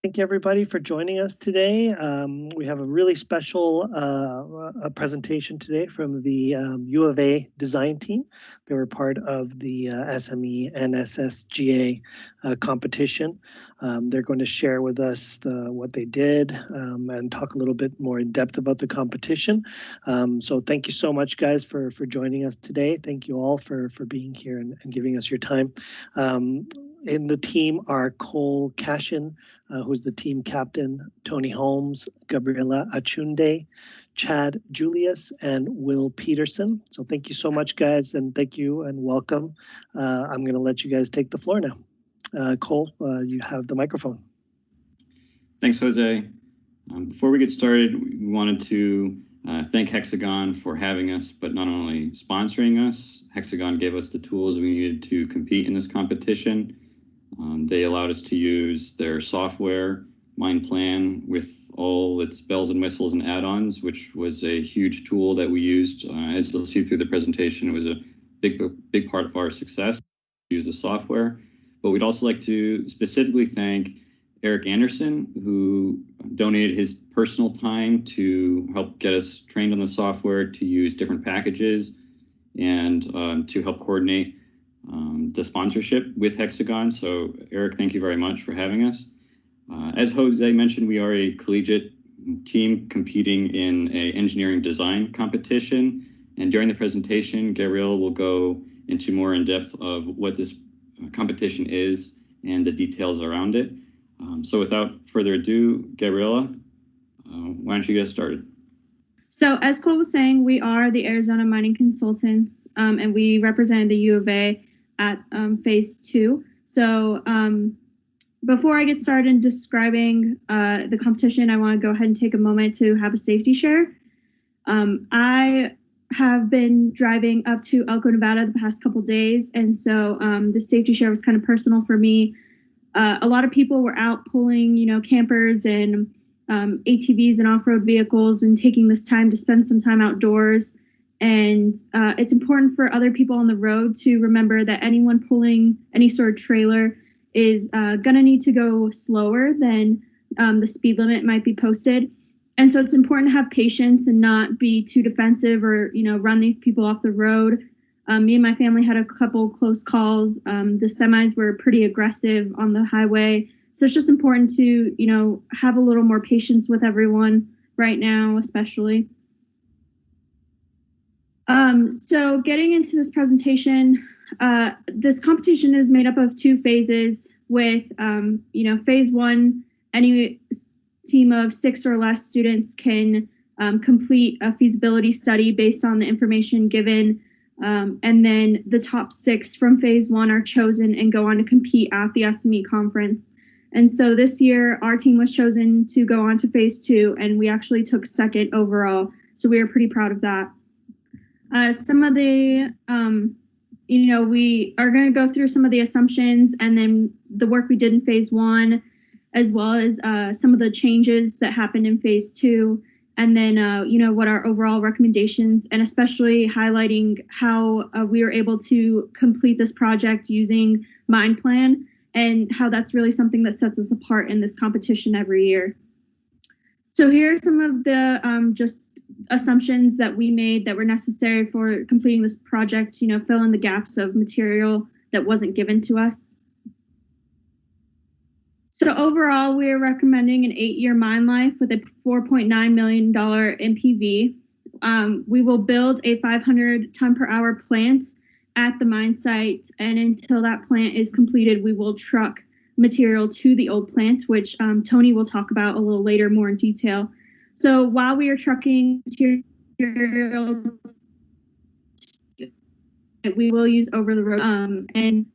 Thank you everybody for joining us today. We have a really special presentation today from the U of A design team. They were part of the SME NSSGA competition. They're going to share with us what they did and talk a little bit more in depth about the competition. So thank you so much, guys, for joining us today. Thank you all for being here and giving us your time. In the team are Cole Cashin, who's the team captain, Tony Holmes, Gabriella Archunde, Chad Julius, and Will Peterson. So thank you so much, guys, and thank you and welcome. I'm going to let you guys take the floor now. Cole, you have the microphone. Thanks, Jose. Before we get started, we wanted to thank Hexagon for having us, but not only sponsoring us. Hexagon gave us the tools we needed to compete in this competition. They allowed us to use their software, MinePlan, with all its bells and whistles and add-ons, which was a huge tool that we used. As you'll see through the presentation, it was a big part of our success to use the software. But we'd also like to specifically thank Eric Anderson, who donated his personal time to help get us trained on the software, to use different packages, and to help coordinate the sponsorship with Hexagon. So Eric, thank you very much for having us. As Jose mentioned, we are a collegiate team competing in an engineering design competition. And during the presentation, Gabriella will go into more in depth of what this competition is and the details around it. So without further ado, Gabriella, why don't you get us started? So as Cole was saying, we are the Arizona Mining Consultants, and we represent the U of A at phase 2. So before I get started in describing the competition, I want to go ahead and take a moment to have a safety share. I have been driving up to Elko, Nevada the past couple days, and so the safety share was kind of personal for me. A lot of people were out pulling, campers and ATVs and off-road vehicles and taking this time to spend some time outdoors. And it's important for other people on the road to remember that anyone pulling any sort of trailer is going to need to go slower than the speed limit might be posted. And so it's important to have patience and not be too defensive or, run these people off the road. Me and my family had a couple close calls. The semis were pretty aggressive on the highway. So it's just important to, have a little more patience with everyone right now, especially. So getting into this presentation, this competition is made up of 2 phases with, phase 1, any team of 6 or less students can complete a feasibility study based on the information given. And then the top 6 from phase 1 are chosen and go on to compete at the SME conference. And so this year, our team was chosen to go on to phase 2, and we actually took 2nd overall. So we are pretty proud of that. Some of the, we are going to go through some of the assumptions and then the work we did in phase 1, as well as some of the changes that happened in phase 2. And then, what our overall recommendations, and especially highlighting how we were able to complete this project using MinePlan, and how that's really something that sets us apart in this competition every year. So here are some of the just assumptions that we made that were necessary for completing this project, fill in the gaps of material that wasn't given to us. So overall, we are recommending an 8-year mine life with a $4.9 million NPV. We will build a 500 ton per hour plant at the mine site, and until that plant is completed, we will truck material to the old plant, which Tony will talk about a little later more in detail. So while we are trucking material, we will use over the road and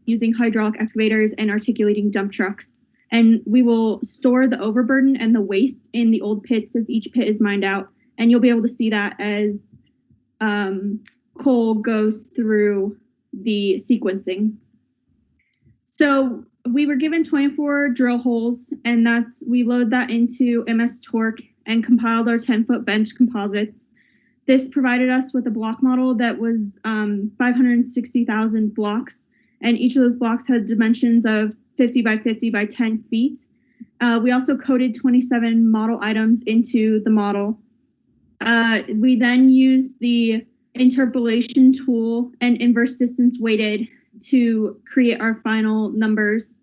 using hydraulic excavators and articulating dump trucks. And we will store the overburden and the waste in the old pits as each pit is mined out. And you'll be able to see that as Cole goes through the sequencing. So we were given 24 drill holes, and we load that into MS Torque and compiled our 10-foot bench composites. This provided us with a block model that was 560,000 blocks, and each of those blocks had dimensions of 50 by 50 by 10 feet. We also coded 27 model items into the model. We then used the interpolation tool and inverse distance weighted to create our final numbers.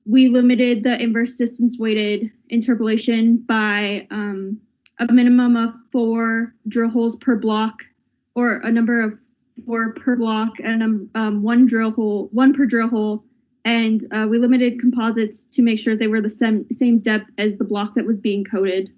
We limited the inverse distance weighted interpolation by a minimum of 4 drill holes per block, or a number of 4 per block, and one per drill hole. And we limited composites to make sure they were the same depth as the block that was being coated.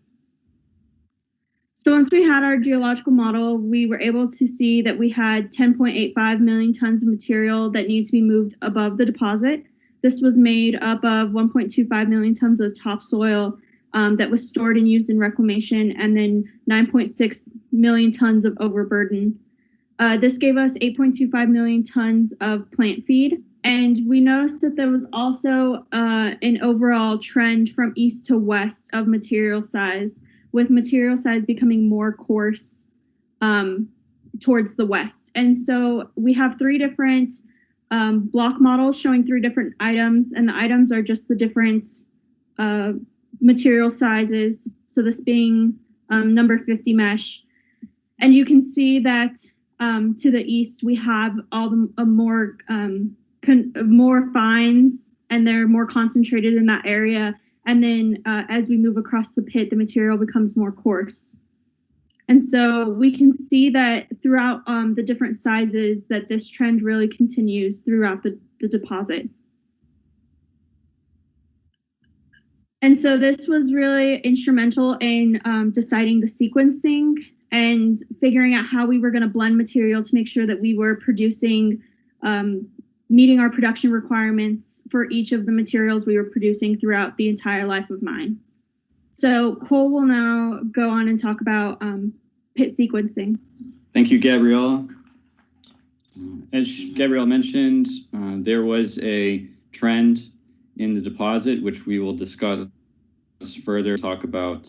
So once we had our geological model, we were able to see that we had 10.85 million tons of material that needed to be moved above the deposit. This was made up of 1.25 million tons of topsoil that was stored and used in reclamation, and then 9.6 million tons of overburden. This gave us 8.25 million tons of plant feed. And we noticed that there was also an overall trend from east to west of material size, with material size becoming more coarse towards the west. And so we have 3 different block models showing 3 different items, and the items are just the different material sizes. So this being number 50 mesh. And you can see that to the east, we have all the more fines, and they're more concentrated in that area. And then as we move across the pit, the material becomes more coarse. And so we can see that throughout the different sizes that this trend really continues throughout the deposit. And so this was really instrumental in deciding the sequencing and figuring out how we were going to blend material to make sure that we were producing, meeting our production requirements for each of the materials we were producing throughout the entire life of mine. So Cole will now go on and talk about pit sequencing. Thank you, Gabriella. As Gabriella mentioned, there was a trend in the deposit, which we will discuss further, talk about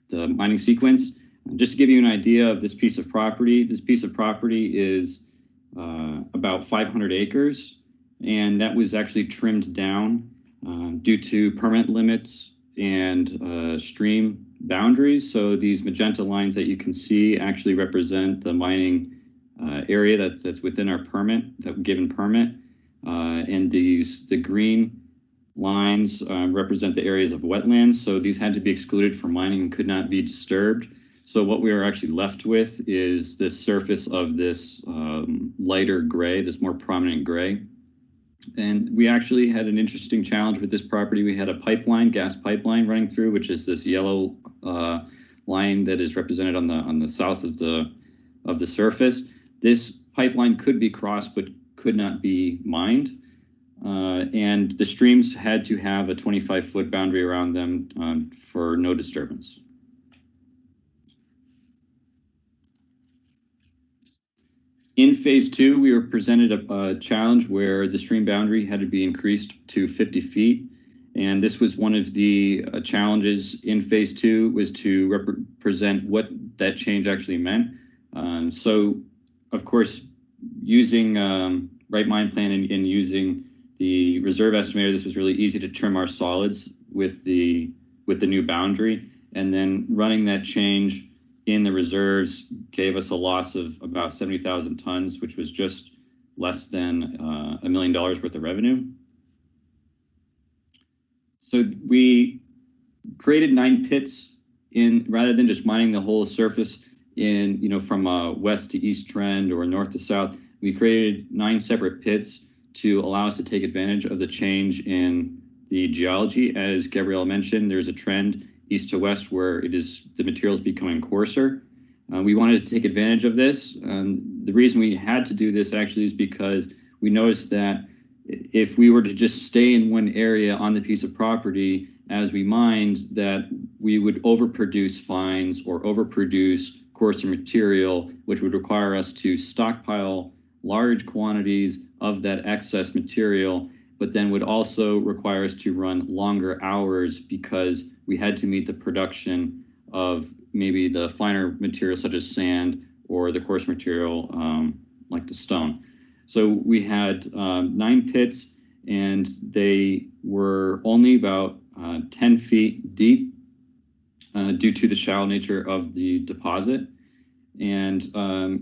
the mining sequence. Just to give you an idea of this piece of property is about 500 acres, and that was actually trimmed down due to permit limits and stream boundaries. So these magenta lines that you can see actually represent the mining area that's within our permit, that given permit, and the green lines represent the areas of wetlands. So these had to be excluded from mining and could not be disturbed. So what we are actually left with is this surface of this lighter gray, this more prominent gray. And we actually had an interesting challenge with this property. We had a pipeline, gas pipeline running through, which is this yellow line that is represented on the south of the surface. This pipeline could be crossed, but could not be mined. And the streams had to have a 25-foot boundary around them for no disturbance. In phase 2, we were presented a challenge where the stream boundary had to be increased to 50 feet. And this was one of the challenges in phase 2, was to represent what that change actually meant. So, of course, using right MinePlan and using the reserve estimator, this was really easy to trim our solids with the new boundary. And then running that change in the reserves gave us a loss of about 70,000 tons, which was just less than $1 million worth of revenue. So we created 9 pits rather than just mining the whole surface from a west to east trend or north to south. We created 9 separate pits to allow us to take advantage of the change in the geology. As Gabriella mentioned, there's a trend east to west where the material is becoming coarser. We wanted to take advantage of this. The reason we had to do this actually is because we noticed that if we were to just stay in one area on the piece of property as we mined, that we would overproduce fines or overproduce coarser material, which would require us to stockpile large quantities of that excess material, but then would also require us to run longer hours because we had to meet the production of maybe the finer material such as sand or the coarse material like the stone. So we had 9 pits, and they were only about 10 feet deep due to the shallow nature of the deposit. And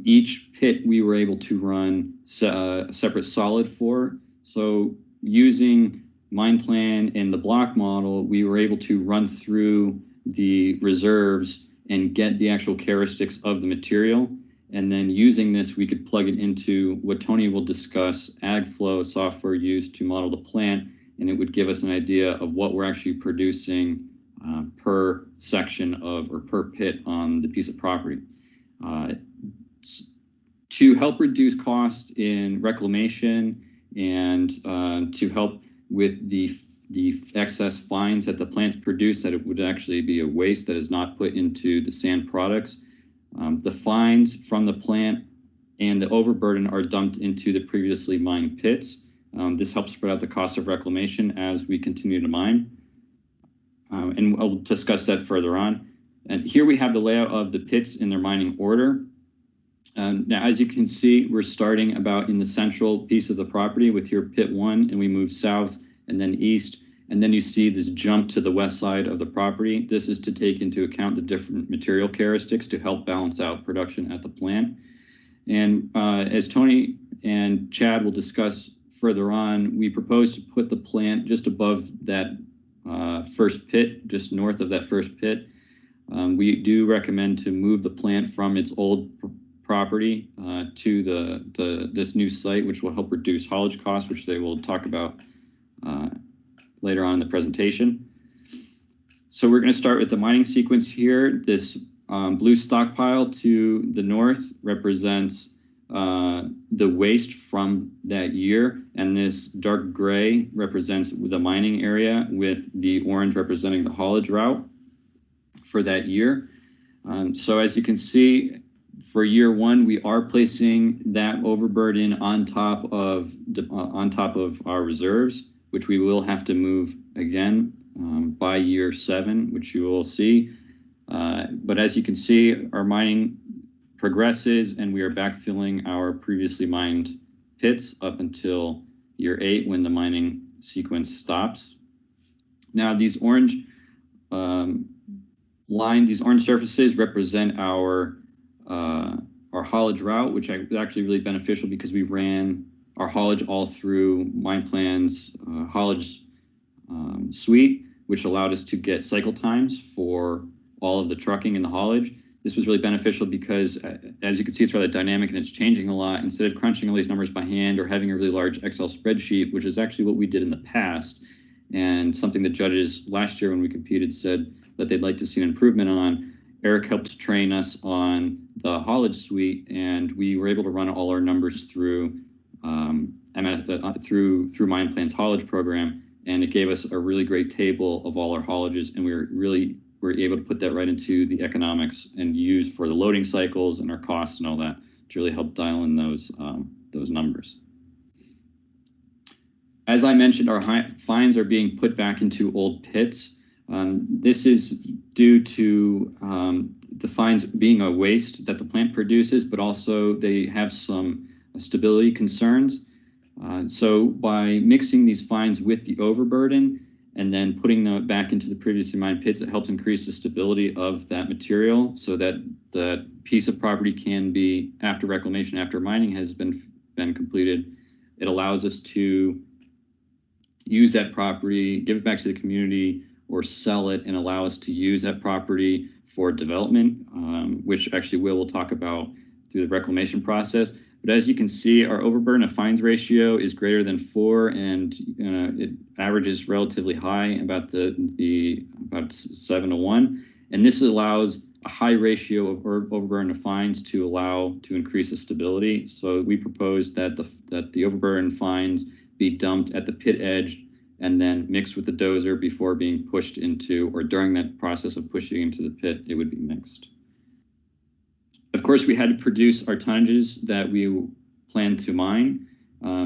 each pit we were able to run a separate solid for. So using MinePlan and the block model, we were able to run through the reserves and get the actual characteristics of the material. And then using this, we could plug it into what Tony will discuss, AgFlow software used to model the plant, and it would give us an idea of what we're actually producing per section of, or per pit on the piece of property. To help reduce costs in reclamation and to help with the excess fines that the plants produce, that it would actually be a waste that is not put into the sand products. The fines from the plant and the overburden are dumped into the previously mined pits. This helps spread out the cost of reclamation as we continue to mine. And I'll discuss that further on. And here we have the layout of the pits in their mining order. Now, as you can see, we're starting about in the central piece of the property with here pit 1, and we move south and then east. And then you see this jump to the west side of the property. This is to take into account the different material characteristics to help balance out production at the plant. And as Tony and Chad will discuss further on, we propose to put the plant just above that first pit, just north of that first pit. We do recommend to move the plant from its old property to this new site, which will help reduce haulage costs, which they will talk about later on in the presentation. So we're going to start with the mining sequence here. This blue stockpile to the north represents the waste from that year, and this dark gray represents the mining area, with the orange representing the haulage route for that year. So as you can see, for year 1, we are placing that overburden on top of our reserves, which we will have to move again by year 7, which you will see. But as you can see, our mining progresses, and we are backfilling our previously mined pits up until year 8, when the mining sequence stops. Now, these orange these orange surfaces represent our haulage route, which is actually really beneficial because we ran our haulage all through MinePlan's haulage suite, which allowed us to get cycle times for all of the trucking and the haulage. This was really beneficial because, as you can see, it's rather dynamic and it's changing a lot. Instead of crunching all these numbers by hand or having a really large Excel spreadsheet, which is actually what we did in the past, and something the judges last year when we competed said that they'd like to see an improvement on, Eric helped train us on the haulage suite, and we were able to run all our numbers through MinePlan's haulage program, and it gave us a really great table of all our haulages, and we were able to put that right into the economics and use for the loading cycles and our costs and all that to really help dial in those numbers. As I mentioned, our fines are being put back into old pits. This is due to the fines being a waste that the plant produces, but also they have some stability concerns. So by mixing these fines with the overburden and then putting them back into the previously mined pits, it helps increase the stability of that material so that the piece of property can be, after reclamation, after mining has been completed, it allows us to use that property, give it back to the community, or sell it and allow us to use that property for development, which actually Will talk about through the reclamation process. But as you can see, our overburden of fines ratio is greater than 4, and it averages relatively high, about about 7 to 1. And this allows a high ratio of overburden of fines to increase the stability. So we propose that the overburden fines be dumped at the pit edge and then mixed with the dozer before being pushed into, or during that process of pushing into the pit, it would be mixed. Of course, we had to produce our tonnages that we plan to mine.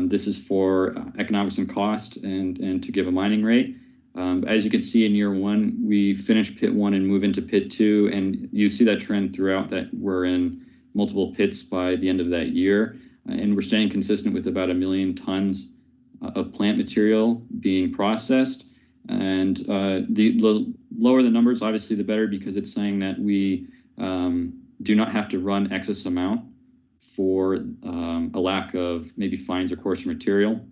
This is for economics and cost and to give a mining rate. As you can see in year 1, we finish pit 1 and move into pit 2, and you see that trend throughout, that we're in multiple pits by the end of that year. And we're staying consistent with about 1 million tons of plant material being processed. And the lower the numbers, obviously, the better, because it's saying that we do not have to run excess amount for a lack of maybe fines or coarser material.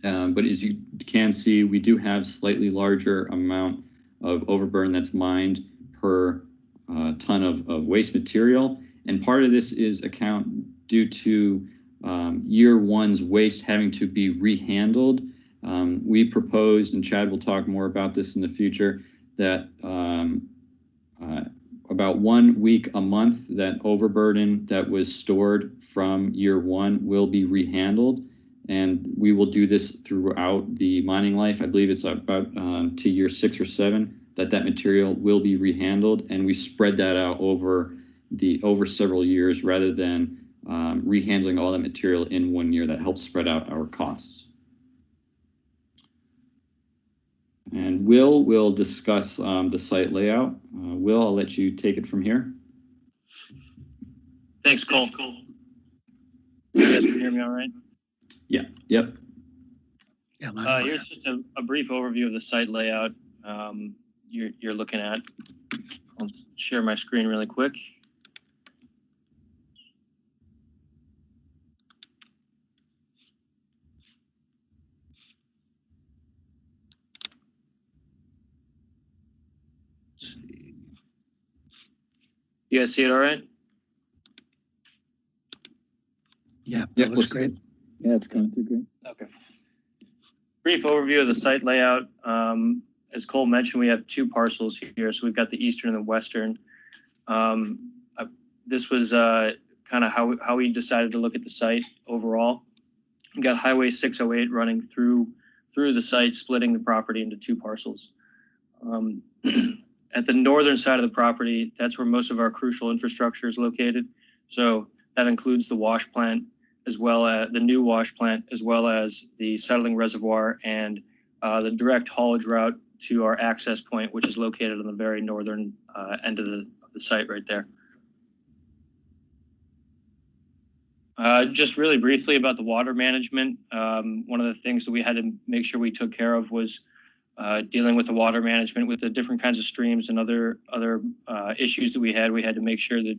But as you can see, we do have slightly larger amount of overburden that's mined per ton of waste material. And part of this is due to year one's waste having to be rehandled. We proposed, and Chad will talk more about this in the future, that about 1 week a month, that overburden that was stored from year one will be rehandled. And we will do this throughout the mining life. I believe it's about to year 6 or 7 that material will be rehandled, and we spread that out over several years rather than rehandling all that material in 1 year. That helps spread out our costs. And will discuss the site layout. Will, I'll let you take it from here. Thanks, Cole. You guys can hear me all right? Yeah. Yep. Yeah. Here's just a brief overview of the site layout you're looking at. I'll share my screen really quick. Let's see. You guys see it all right? Yeah, that looks great. Yeah, it's coming through great. Okay. Brief overview of the site layout. As Cole mentioned, we have 2 parcels here. So we've got the eastern and the western. This was kind of how we decided to look at the site overall. We got Highway 608 running through the site, splitting the property into 2 parcels. At the northern side of the property, that's where most of our crucial infrastructure is located. So that includes the wash plant, as well as the new wash plant, as well as the settling reservoir and the direct haulage route to our access point, which is located on the very northern end of the site right there. Just really briefly about the water management. One of the things that we had to make sure we took care of was dealing with the water management with the different kinds of streams and other issues that we had. We had to make sure that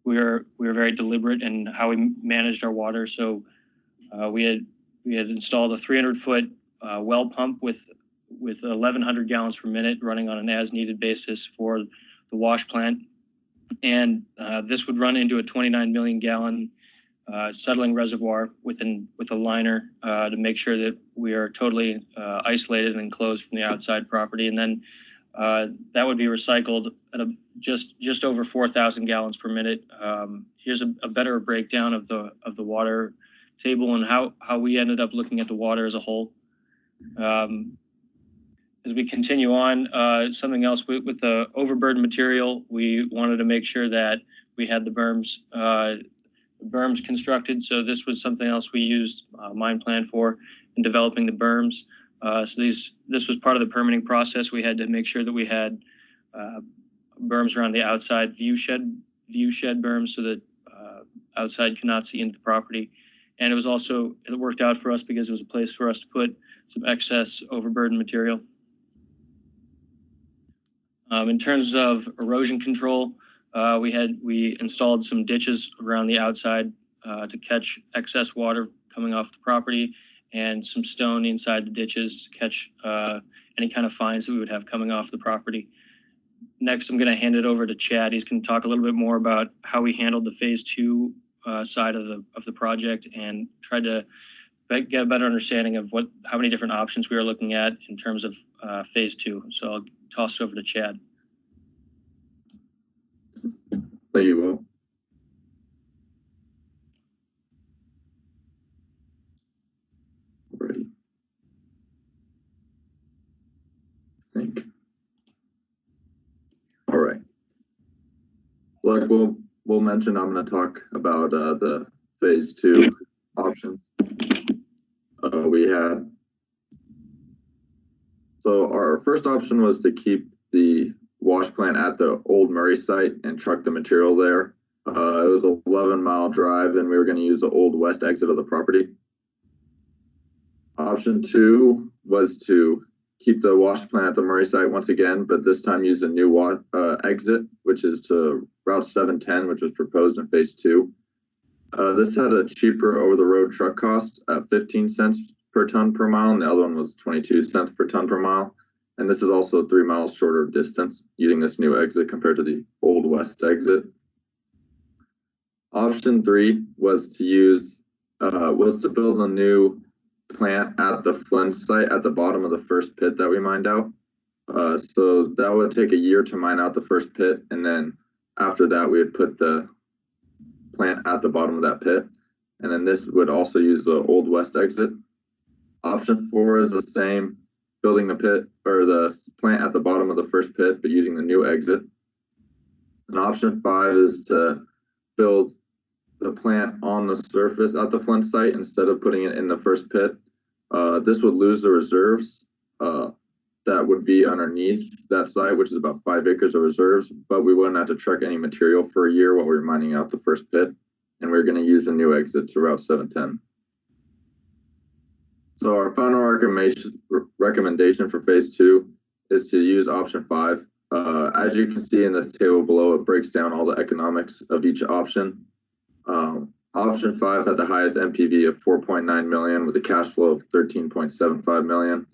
we were very deliberate in how we managed our water. So we had installed a 300-foot well pump with 1,100 gallons per minute running on an as-needed basis for the wash plant. And this would run into a 29 million gallon settling reservoir with a liner to make sure that we are totally isolated and enclosed from the outside property. And then that would be recycled at just over 4,000 gallons per minute. Here's a better breakdown of the water table and how we ended up looking at the water as a whole. As we continue on, something else with the overburden material, we wanted to make sure that we had the berms constructed. So this was something else we used MinePlan for in developing the berms. So this was part of the permitting process. We had to make sure that we had berms around the outside view shed berms so that outside cannot see into the property. And it worked out for us because it was a place for us to put some excess overburden material. In terms of erosion control, we installed some ditches around the outside to catch excess water coming off the property, and some stone inside the ditches to catch any kind of fines that we would have coming off the property. Next, I'm going to hand it over to Chad. He's going to talk a little bit more about how we handled the phase 2 side of the project and tried to get a better understanding of how many different options we were looking at in terms of phase 2. So I'll toss it over to Chad. Thank you, Will. Ready. Think. All right. Like we'll mention, I'm going to talk about the phase 2 options. We had, so our first option was to keep the wash plant at the old Murray site and truck the material there. It was a 11-mile drive, and we were going to use the old west exit of the property. Option 2 was to keep the wash plant at the Murray site once again, but this time use a new exit, which is to Route 710, which was proposed in phase 2. This had a cheaper over-the-road truck cost at 15 cents per ton per mile, and the other one was 22 cents per ton per mile. And this is also 3 miles shorter distance using this new exit compared to the old west exit. Option 3 was to build a new plant at the Flint site at the bottom of the first pit that we mined out. So that would take a year to mine out the first pit, and then after that we would put the plant at the bottom of that pit, and then this would also use the old west exit. Option 4 is the same, building the pit or the plant at the bottom of the first pit but using the new exit. And option 5 is to build the plant on the surface at the Flint site instead of putting it in the first pit. This would lose the reserves that would be underneath that site, which is about 5 acres of reserves, but we wouldn't have to truck any material for a year while we were mining out the first pit, and we're going to use a new exit to Route 710. So our final recommendation for phase 2 is to use option 5. As you can see in this table below, it breaks down all the economics of each option. Option 5 had the highest NPV of 4.9 million with a cash flow of 13.75 million,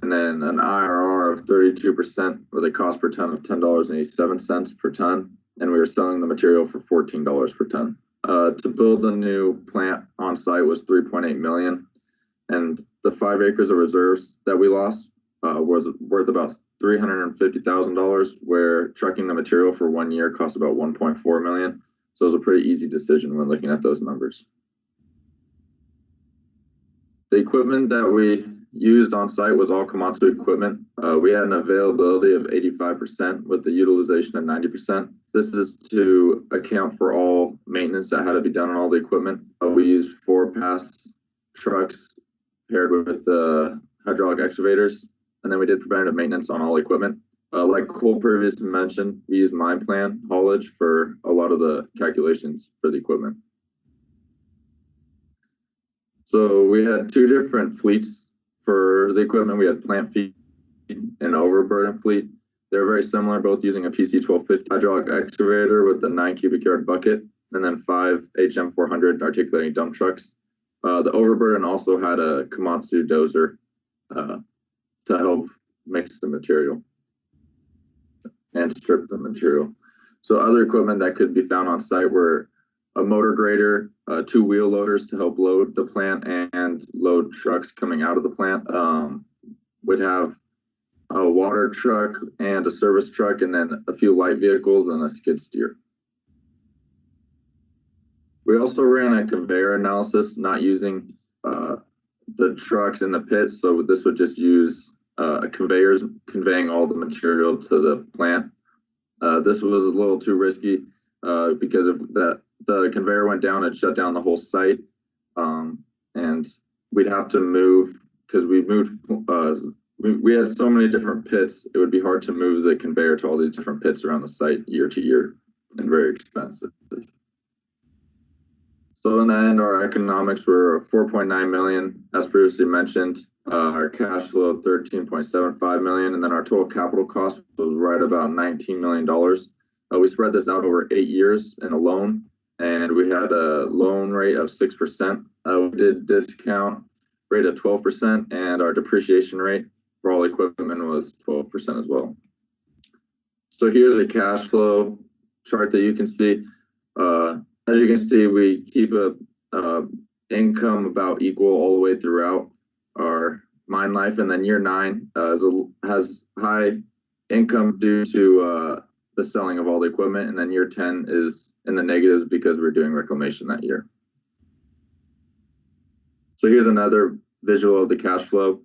and then an IRR of 32% with a cost per ton of $10.87 per ton, and we were selling the material for $14 per ton. To build a new plant on site was 3.8 million, and the 5 acres of reserves that we lost was worth about $350,000, where trucking the material for 1 year cost about 1.4 million. So it was a pretty easy decision when looking at those numbers. The equipment that we used on site was all Komatsu equipment. We had an availability of 85% with the utilization of 90%. This is to account for all maintenance that had to be done on all the equipment. We used 4-pass trucks paired with the hydraulic excavators, and then we did preventative maintenance on all equipment. Like Cole previously mentioned, we used MinePlan Haulage for a lot of the calculations for the equipment. So we had 2 different fleets for the equipment. We had plant feed and overburden fleet. They're very similar, both using a PC1250 hydraulic excavator with a 9 cubic yard bucket, and then 5 HM400 articulating dump trucks. The overburden also had a Komatsu dozer to help mix the material and strip the material. So other equipment that could be found on site were a motor grader, 2 wheel loaders to help load the plant and load trucks coming out of the plant. We'd have a water truck and a service truck, and then a few light vehicles and a skid steer. We also ran a conveyor analysis, not using the trucks in the pit. So this would just use conveyors conveying all the material to the plant. This was a little too risky because of that. The conveyor went down and shut down the whole site, and we'd have to move because we moved. We had so many different pits. It would be hard to move the conveyor to all these different pits around the site year to year, and very expensive. So in the end, our economics were 4.9 million, as previously mentioned. Our cash flow of 13.75 million, and then our total capital cost was right about $19 million. We spread this out over 8 years in a loan, and we had a loan rate of 6%. We did discount rate of 12%, and our depreciation rate for all equipment was 12% as well. So here's a cash flow chart that you can see. As you can see, we keep a income about equal all the way throughout our mine life, and then year 9 has high income due to the selling of all the equipment, and then year 10 is in the negatives because we're doing reclamation that year. So here's another visual of the cash flow.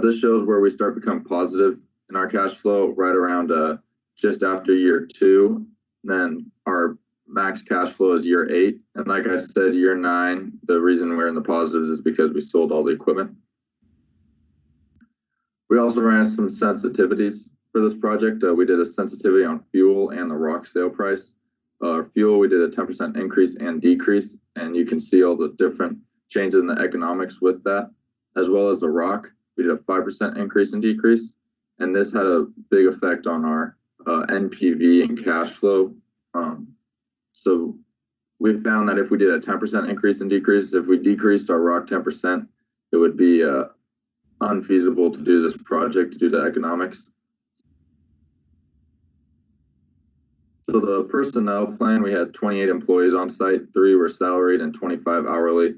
This shows where we start becoming positive in our cash flow right around just after year 2. Then our max cash flow is year 8, and like I said, year 9, the reason we're in the positives is because we sold all the equipment. We also ran some sensitivities for this project. We did a sensitivity on fuel and the rock sale price. Fuel, we did a 10% increase and decrease, and you can see all the different changes in the economics with that. as well as the rock. We did a 5% increase and decrease, and this had a big effect on our NPV and cash flow. So we found that if we did a 10% increase and decrease, if we decreased our rock 10%, it would be unfeasible to do this project, to do the economics. So the personnel plan, we had 28 employees on site, 3 were salaried and 25 hourly.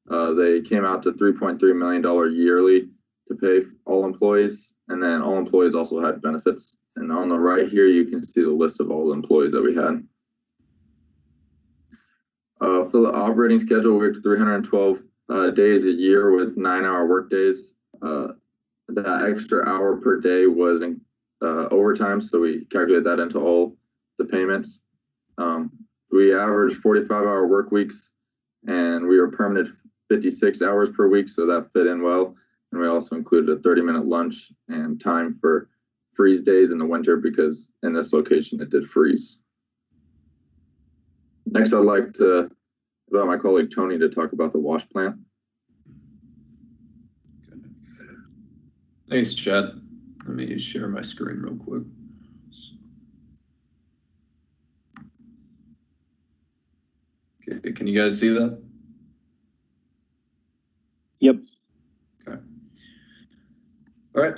They came out to $3.3 million yearly to pay all employees, and then all employees also had benefits. And on the right here, you can see the list of all the employees that we had. For the operating schedule, we worked 312 days a year with 9-hour work days. That extra hour per day was in overtime, so we calculated that into all the payments. We averaged 45-hour work weeks, and we were permanent 56 hours per week, so that fit in well. And we also included a 30-minute lunch and time for freeze days in the winter, because in this location it did freeze. Next, I'd like to invite my colleague Tony to talk about the wash plant. Thanks, Chad. Let me share my screen real quick. Okay, can you guys see that? Yep. Okay. All right.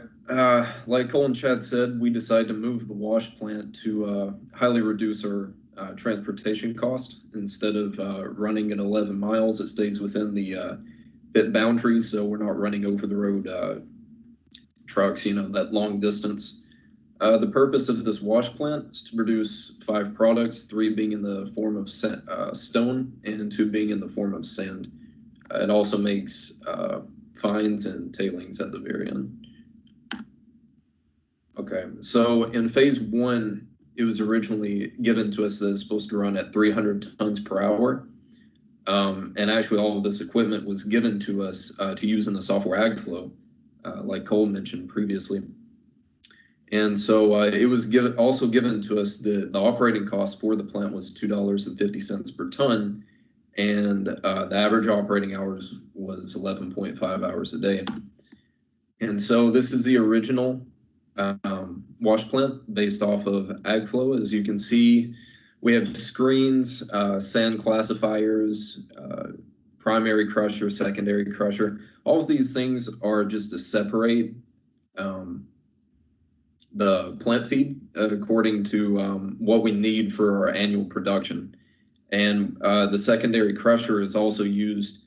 Like Cole and Chad said, we decided to move the wash plant to highly reduce our transportation cost. Instead of running at 11 miles, it stays within the pit boundaries, so we're not running over the road trucks, that long distance. The purpose of this wash plant is to produce 5 products, 3 being in the form of stone and 2 being in the form of sand. It also makes fines and tailings at the very end. Okay, so in phase 1, it was originally given to us that it's supposed to run at 300 tons per hour. And actually all of this equipment was given to us to use in the software AgFlow, like Cole mentioned previously. And so it was also given to us the operating cost for the plant was $2.50 per ton. And the average operating hours was 11.5 hours a day. And so this is the original wash plant based off of AgFlow. As you can see, we have screens, sand classifiers, primary crusher, secondary crusher. All of these things are just to separate the plant feed according to what we need for our annual production. And the secondary crusher is also used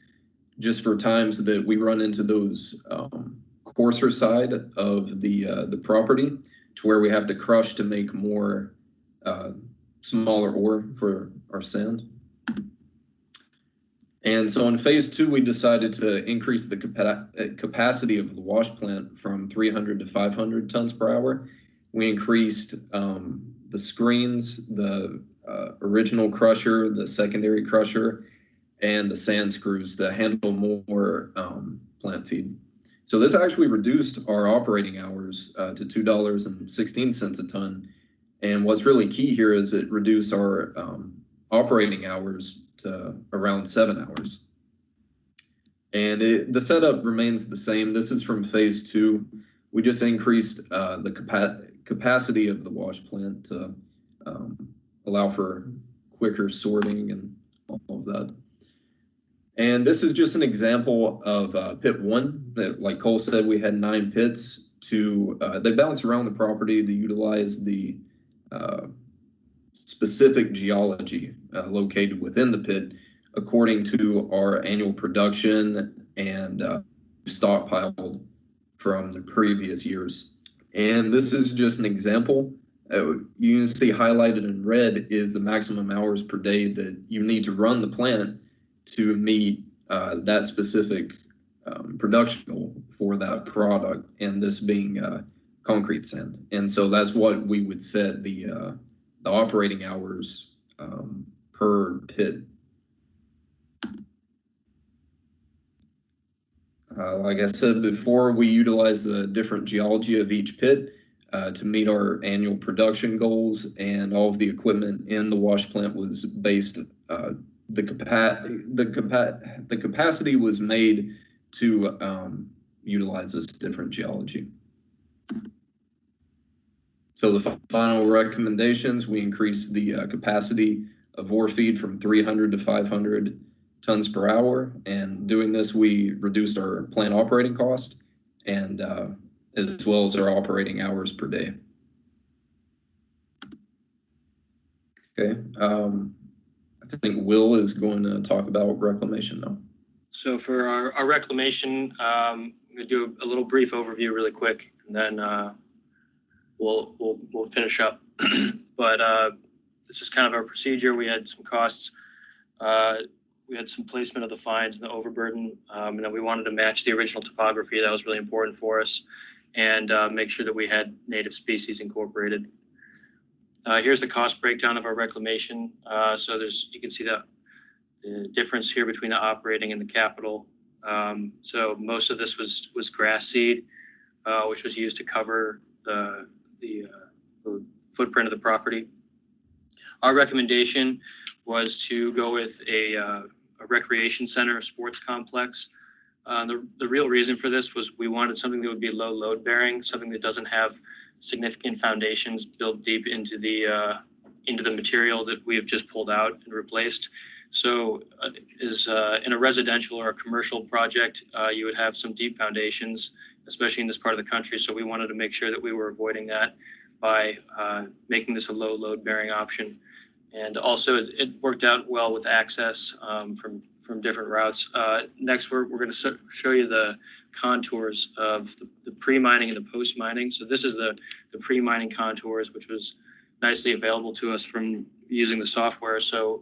just for times that we run into those coarser side of the property, to where we have to crush to make more smaller ore for our sand. And so in phase 2, we decided to increase the capacity of the wash plant from 300 to 500 tons per hour. We increased the screens, the original crusher, the secondary crusher, and the sand screws to handle more plant feed. So this actually reduced our operating hours to $2.16 a ton. And what's really key here is it reduced our operating hours to around 7 hours. And the setup remains the same. This is from phase 2. We just increased the capacity of the wash plant to allow for quicker sorting and all of that. And this is just an example of pit 1. That, like Cole said, we had 9 pits. They bounce around the property to utilize the specific geology located within the pit according to our annual production and stockpiled from the previous years. And this is just an example. You can see highlighted in red is the maximum hours per day that you need to run the plant to meet that specific production goal for that product, and this being concrete sand. And so that's what we would set the operating hours per pit. Like I said before, we utilize the different geology of each pit to meet our annual production goals, and all of the equipment in the wash plant was based. The capacity was made to utilizes different geology. So the final recommendations, we increase the capacity of ore feed from 300 to 500 tons per hour. And doing this, we reduced our plant operating cost and as well as our operating hours per day. Okay, I think Will is going to talk about reclamation now. So for our reclamation, I'm going to do a little brief overview really quick, and then we'll finish up. But this is kind of our procedure. We had some costs. We had some placement of the fines and the overburden, and then we wanted to match the original topography. That was really important for us, and make sure that we had native species incorporated. Here's the cost breakdown of our reclamation. So you can see the difference here between the operating and the capital. So most of this was grass seed, which was used to cover the footprint of the property. Our recommendation was to go with a recreation center, a sports complex. The real reason for this was we wanted something that would be low load bearing, something that doesn't have significant foundations built deep into the material that we have just pulled out and replaced. So in a residential or a commercial project, you would have some deep foundations, especially in this part of the country. So we wanted to make sure that we were avoiding that by making this a low load bearing option. And also it worked out well with access from different routes. Next, we're going to show you the contours of the pre-mining and the post-mining. So this is the pre-mining contours, which was nicely available to us from using the software. So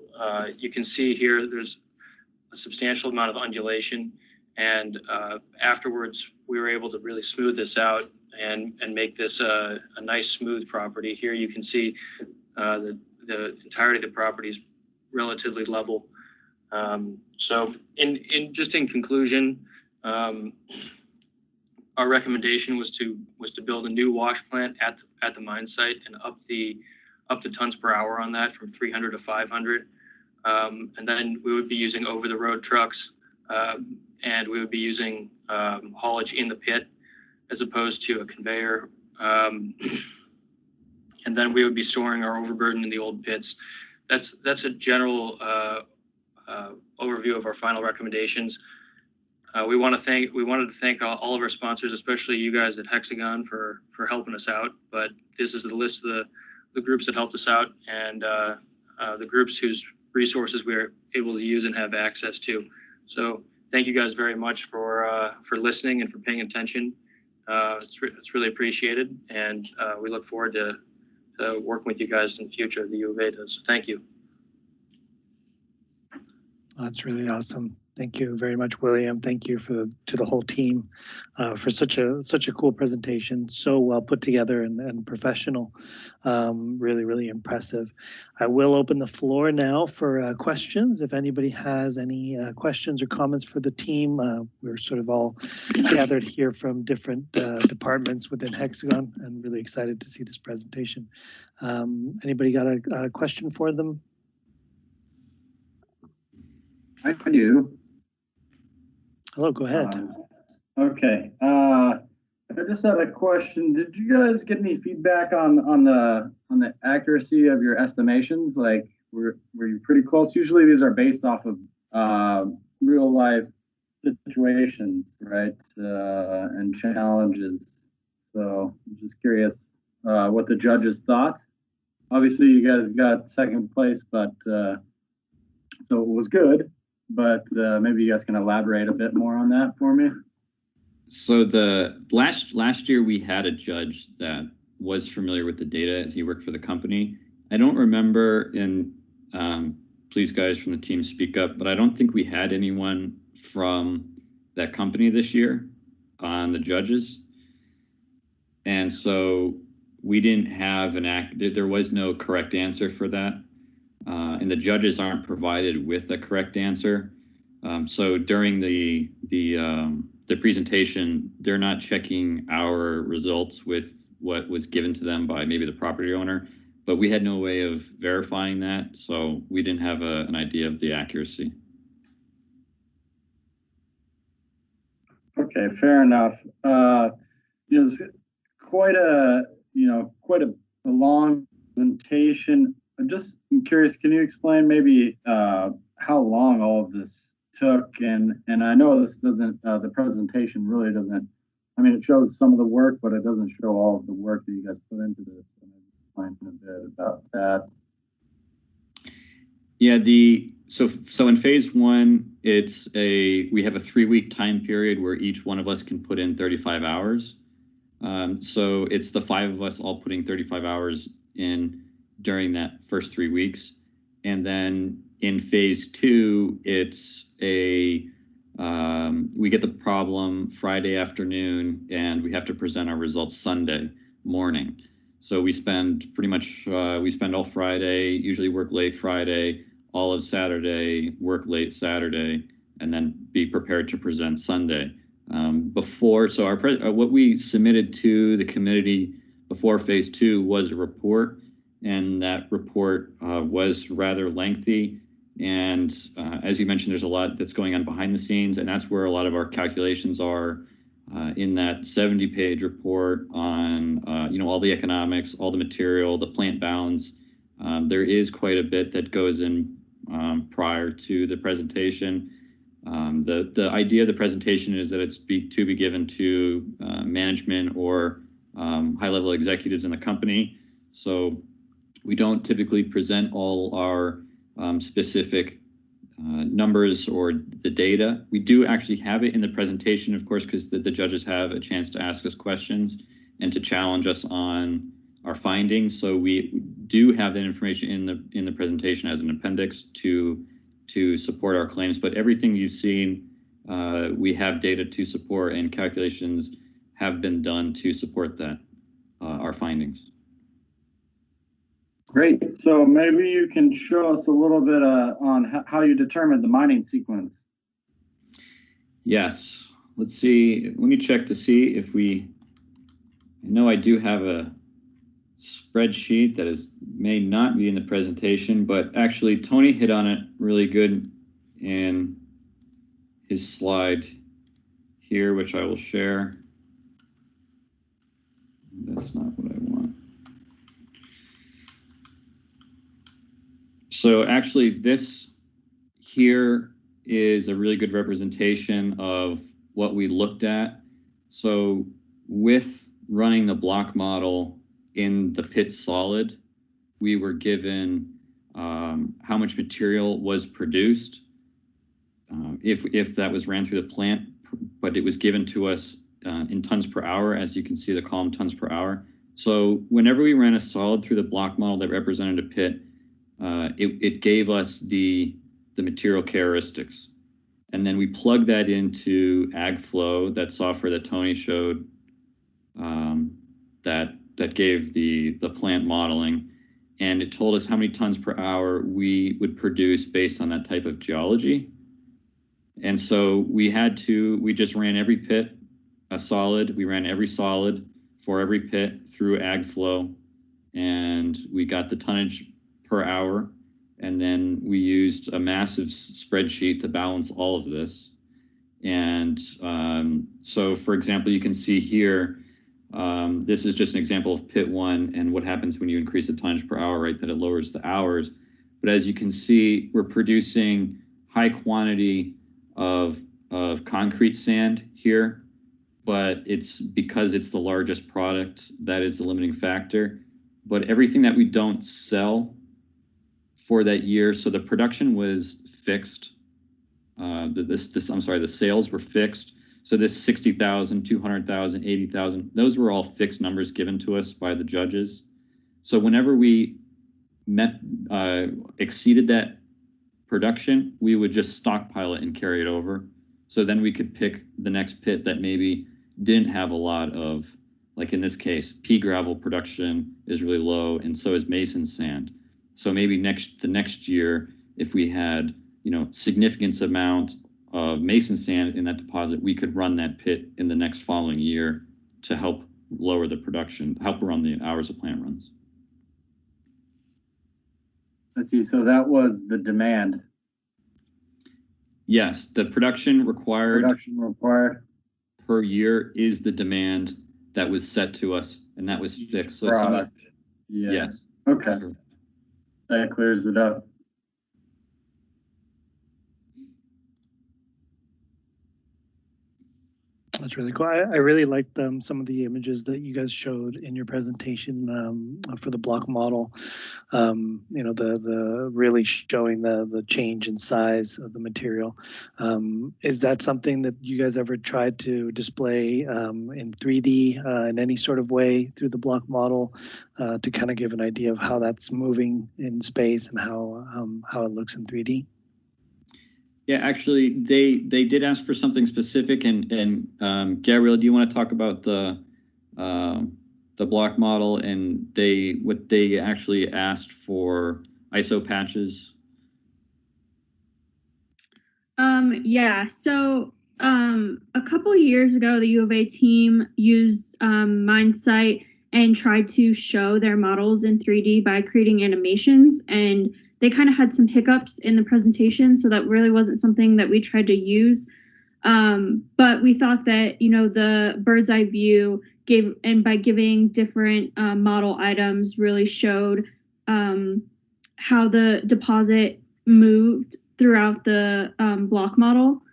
you can see here there's a substantial amount of undulation, and afterwards we were able to really smooth this out and make this a nice smooth property. Here you can see the entirety of the property is relatively level. So in conclusion, our recommendation was to build a new wash plant at the mine site and up the tons per hour on that from 300 to 500. And then we would be using over the road trucks, and we would be using haulage in the pit as opposed to a conveyor. And then we would be storing our overburden in the old pits. That's a general overview of our final recommendations. We wanted to thank all of our sponsors, especially you guys at Hexagon for helping us out. But this is the list of the groups that helped us out, and the groups whose resources we are able to use and have access to. So thank you guys very much for listening and for paying attention. It's really appreciated, and we look forward to working with you guys in the future. The U of A does. So thank you. That's really awesome. Thank you very much, William. Thank you to the whole team for such a cool presentation. So well put together and professional. Really impressive. I will open the floor now for questions. If anybody has any questions or comments for the team, we're sort of all gathered here from different departments within Hexagon, and really excited to see this presentation. Anybody got a question for them? I do. Hello, go ahead. Okay. I just had a question. Did you guys get any feedback on the accuracy of your estimations? Like, were you pretty close? Usually these are based off of real life situations, right? And challenges. So I'm just curious what the judges thought. Obviously you guys got second place, but so it was good. But maybe you guys can elaborate a bit more on that for me. So the last year we had a judge that was familiar with the data as he worked for the company. I don't remember, and please guys from the team speak up, but I don't think we had anyone from that company this year on the judges. And so we didn't have there was no correct answer for that. And the judges aren't provided with a correct answer. So during the presentation, they're not checking our results with what was given to them by maybe the property owner, but we had no way of verifying that. So we didn't have an idea of the accuracy. Okay, fair enough. It's quite a long presentation. I'm curious, can you explain maybe how long all of this took? And I know this doesn't the presentation really doesn't. I mean, it shows some of the work, but it doesn't show all of the work that you guys put into this. So maybe explain a bit about that. Yeah, so in phase one, we have a 3-week time period where each one of us can put in 35 hours. So it's the 5 of us all putting 35 hours in during that first 3 weeks. And then in phase two, we get the problem Friday afternoon and we have to present our results Sunday morning. So we spend all Friday, usually work late Friday, all of Saturday, work late Saturday, and then be prepared to present Sunday. What we submitted to the committee before phase two was a report, and that report was rather lengthy. And as you mentioned, there's a lot that's going on behind the scenes, and that's where a lot of our calculations are in that 70-page report on all the economics, all the material, the plant balance. There is quite a bit that goes in prior to the presentation. The idea of the presentation is that it's to be given to management or high-level executives in the company. So we don't typically present all our specific numbers or the data. We do actually have it in the presentation, of course, because the judges have a chance to ask us questions and to challenge us on our findings. So we do have that information in the presentation as an appendix to support our claims. But everything you've seen, we have data to support, and calculations have been done to support that our findings. Great. So maybe you can show us a little bit on how you determined the mining sequence. Yes. Let's see. Let me check to see if I know I do have a spreadsheet that may not be in the presentation, but actually Tony hit on it really good in his slide here, which I will share. That's not what I want. So actually this here is a really good representation of what we looked at. So with running the block model in the pit solid, we were given how much material was produced if that was ran through the plant, but it was given to us in tons per hour, as you can see the column tons per hour. So whenever we ran a solid through the block model that represented a pit, it gave us the material characteristics. And then we plugged that into AgFlow, that software that Tony showed, that gave the plant modeling. And it told us how many tons per hour we would produce based on that type of geology. And so we just ran every pit, a solid. We ran every solid for every pit through AgFlow, and we got the tonnage per hour. And then we used a massive spreadsheet to balance all of this. And so, for example, you can see here, this is just an example of pit one and what happens when you increase the tonnage per hour, right, that it lowers the hours. But as you can see, we're producing high quantity of concrete sand here, but it's because it's the largest product that is the limiting factor. But everything that we don't sell for that year, so the production was fixed. The sales were fixed. So this 60,000, 200,000, 80,000, those were all fixed numbers given to us by the judges. So whenever we exceeded that production, we would just stockpile it and carry it over. So then we could pick the next pit that maybe didn't have a lot of, like in this case, pea gravel production is really low, and so is mason sand. So maybe the next year, if we had significant amount of mason sand in that deposit, we could run that pit in the next following year to help lower the production, help run the hours of plant runs. I see. So that was the demand. Yes, the production required per year is the demand that was set to us, and that was fixed. So Product. Yeah. yes. Okay. That clears it up. That's really cool. I really liked some of the images that you guys showed in your presentation for the block model. You know, the really showing the change in size of the material. Is that something that you guys ever tried to display in 3D in any sort of way through the block model to kind of give an idea of how that's moving in space and how it looks in 3D? Yeah, actually, they did ask for something specific, and Gabriella, do you want to talk about the block model and what they actually asked for ISO patches? Yeah. So a couple years ago, the U of A team used MineSite and tried to show their models in 3D by creating animations, and they kind of had some hiccups in the presentation, so that really wasn't something that we tried to use. But we thought that, you know, the bird's eye view by giving different model items really showed how the deposit moved throughout the block model.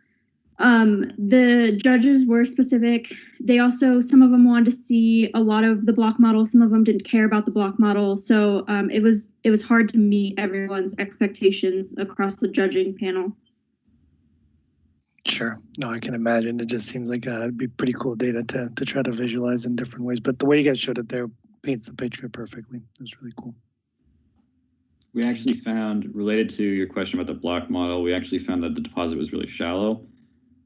The judges were specific. They also, some of them wanted to see a lot of the block model. Some of them didn't care about the block model. So it was hard to meet everyone's expectations across the judging panel. Sure. No, I can imagine. It just seems like it'd be pretty cool data to try to visualize in different ways. But the way you guys showed it there paints the picture perfectly. It was really cool. We actually found, related to your question about the block model, we actually found that the deposit was really shallow.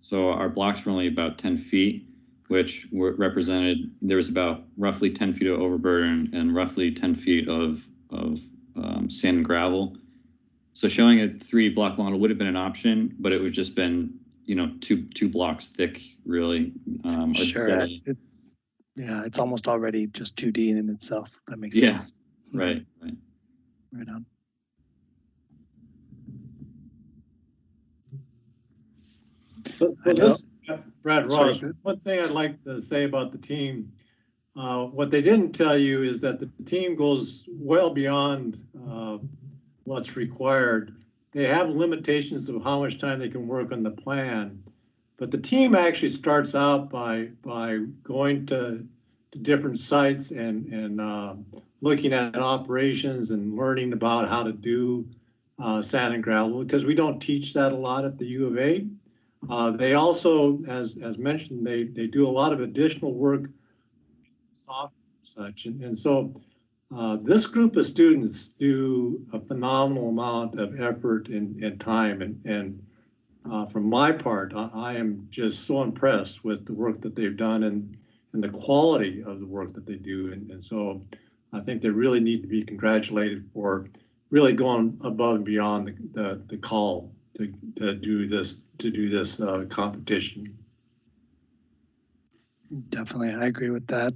So our blocks were only about 10 feet, which represented, there was about roughly 10 feet of overburden and roughly 10 feet of sand and gravel. So showing a 3 block model would have been an option, but it would just been, you know, two blocks thick, really. Sure. Yeah, it's almost already just 2D in itself. That makes sense. Right. Right on. So this, Brad Ross, one thing I'd like to say about the team, what they didn't tell you is that the team goes well beyond what's required. They have limitations of how much time they can work on the plan, but the team actually starts out by going to different sites and looking at operations and learning about how to do sand and gravel, because we don't teach that a lot at the U of A. They also, as mentioned, they do a lot of additional work, software such, and so this group of students do a phenomenal amount of effort and time, and from my part, I am just so impressed with the work that they've done and the quality of the work that they do, and so I think they really need to be congratulated for really going above and beyond the call to do this competition. Definitely, I agree with that,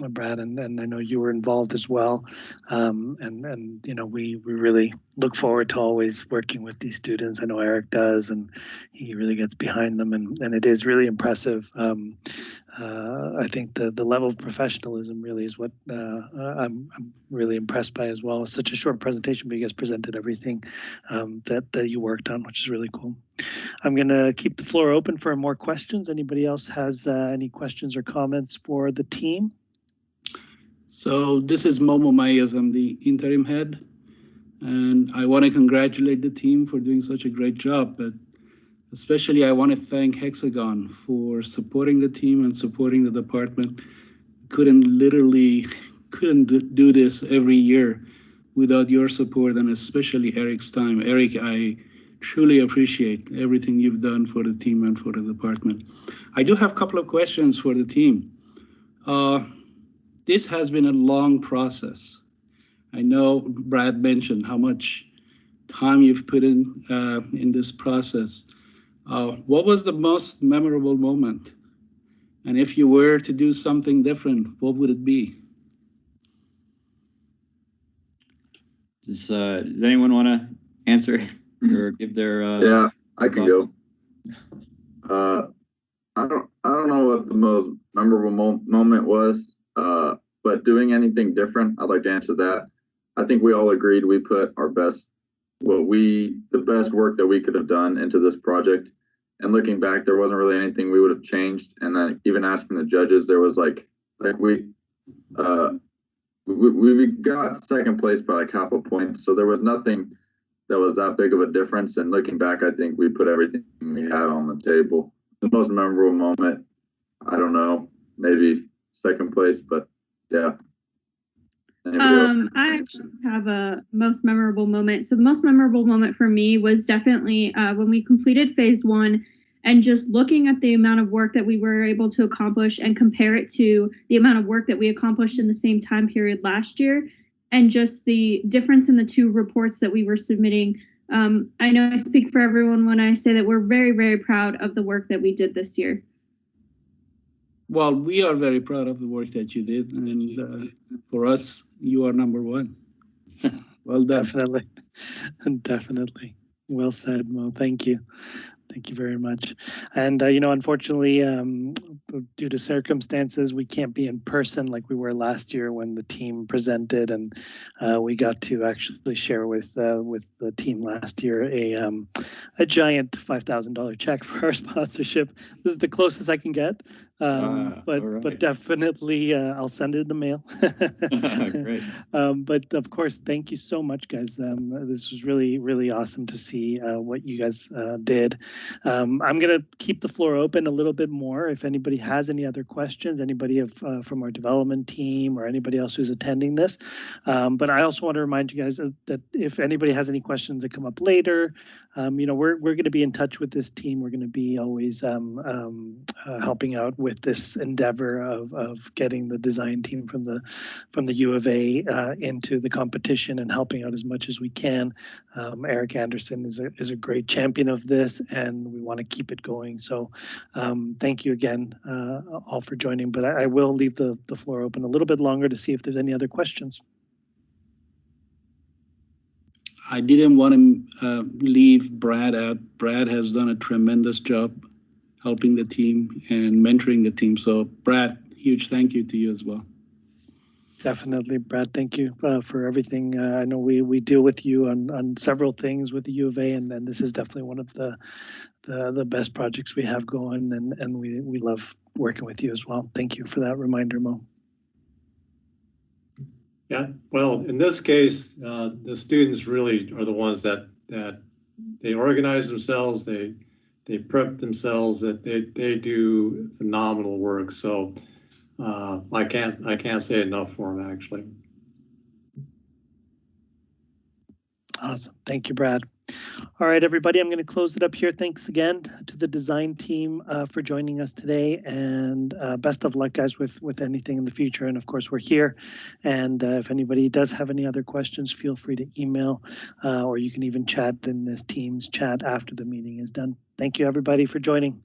Brad, and I know you were involved as well. And you know, we really look forward to always working with these students. I know Eric does, and he really gets behind them, and it is really impressive. I think the level of professionalism really is what I'm really impressed by as well. It's such a short presentation, but you guys presented everything that you worked on, which is really cool. I'm going to keep the floor open for more questions. Anybody else has any questions or comments for the team? So this is Momo Mayas. I'm the interim head, and I want to congratulate the team for doing such a great job, but especially I want to thank Hexagon for supporting the team and supporting the department. Couldn't do this every year without your support, and especially Eric's time. Eric, I truly appreciate everything you've done for the team and for the department. I do have a couple of questions for the team. This has been a long process. I know Brad mentioned how much time you've put in this process. What was the most memorable moment? And if you were to do something different, what would it be? Does anyone want to answer or give their? Yeah, I can go. I don't know what the most memorable moment was, but doing anything different, I'd like to answer that. I think we all agreed we put our best, the best work that we could have done into this project. And looking back, there wasn't really anything we would have changed. And then even asking the judges, there was like we got second place by like half a point, so there was nothing that was that big of a difference. And looking back, I think we put everything we had on the table. The most memorable moment, I don't know, maybe second place, but yeah. I actually have a most memorable moment. So the most memorable moment for me was definitely when we completed phase 1 and just looking at the amount of work that we were able to accomplish and compare it to the amount of work that we accomplished in the same time period last year, and just the difference in the two reports that we were submitting. I know I speak for everyone when I say that we're very, very proud of the work that we did this year. Well, we are very proud of the work that you did, and for us, you are number one. Well done. Definitely. Definitely. Well said, Mo. Thank you. Thank you very much. And, unfortunately, due to circumstances, we can't be in person like we were last year when the team presented, and we got to actually share with the team last year a giant $5,000 check for our sponsorship. This is the closest I can get, but definitely I'll send it in the mail. Great. But of course, thank you so much, guys. This was really, really awesome to see what you guys did. I'm going to keep the floor open a little bit more. If anybody has any other questions, anybody from our development team or anybody else who's attending this. But I also want to remind you guys that if anybody has any questions that come up later, we're going to be in touch with this team. We're going to be always helping out with this endeavor of getting the design team from the U of A into the competition and helping out as much as we can. Eric Anderson is a great champion of this, and we want to keep it going. So thank you again all for joining, but I will leave the floor open a little bit longer to see if there's any other questions. I didn't want to leave Brad out. Brad has done a tremendous job helping the team and mentoring the team. So Brad, huge thank you to you as well. Definitely, Brad. Thank you for everything. I know we deal with you on several things with the U of A, and this is definitely one of the best projects we have going, and we love working with you as well. Thank you for that reminder, Mo. Yeah, well, in this case, the students really are the ones that they organize themselves, they prep themselves, that they do phenomenal work. So I can't say enough for them, actually. Awesome. Thank you, Brad. All right, everybody, I'm going to close it up here. Thanks again to the design team for joining us today, and best of luck, guys, with anything in the future. And of course, we're here. And if anybody does have any other questions, feel free to email, or you can even chat in this Teams chat after the meeting is done. Thank you, everybody, for joining.